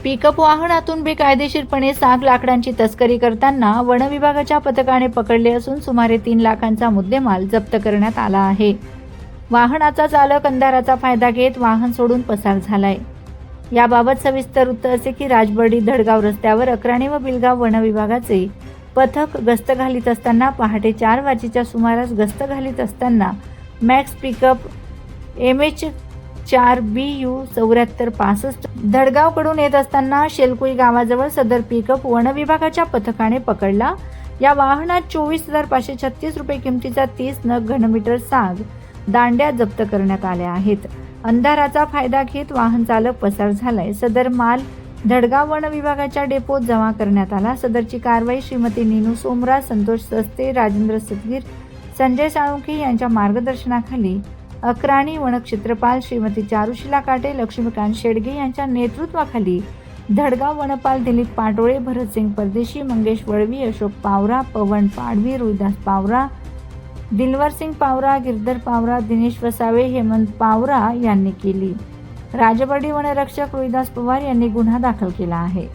Pickup वाहनातून बेकायदेशीरपणे 6 लाकडांची तस्करी करताना वन विभागाच्या पथकाने पकडले असून सुमारे 3 लाखांचा मुद्देमाल जप्त करण्यात आला आहे. वाहनाचा चालक अंधाराचा फायदा घेत वाहन सोडून पसार झालाय. याबाबत सविस्तर वृत्त असे की राजबर्डी धडगाव रस्त्यावर अक्राणी व बिलगाव वन विभागाचे पथक गस्त घालीत असताना पहाटे 4 वाजेच्या सुमारास गस्त घालीत असताना मॅक्स पिकअप MH4BU 7465 धडगावकडून येत असताना शेलकुई गावाजवळ सदर पिकअप वन विभागाच्या पथकाने पकडला. या वाहनात 24,536 रुपये किमतीचा 30 नग घनमीटर साग दांड्या जप्त करण्यात आल्या आहेत. अंधाराचा फायदा घेत वाहन चालक पसार झालाय. सदर माल धडगाव वन विभागाच्या डेपोत जमा करण्यात आला. सदरची कारवाई श्रीमती नीनू सोमरा, संतोष सस्ते, राजेंद्र सतगीर, संजय साळुंखे यांच्या मार्गदर्शनाखाली अक्राणी वनक्षेत्रपाल श्रीमती चारुशिला काटे, लक्ष्मीकांत शेडगे यांच्या नेतृत्वाखाली धडगाव वनपाल दिलीप पाटोळे, भरतसिंग परदेशी, मंगेश वळवी, अशोक पावरा, पवन पाडवी, रोहिदास पावरा, दिलवरसिंग पावरा, गिरधर पावरा, दिनेश वसावे, हेमंत पावरा यांनी केली. राजबर्डी वनरक्षक रोहिदास पवार यांनी गुन्हा दाखल केला आहे.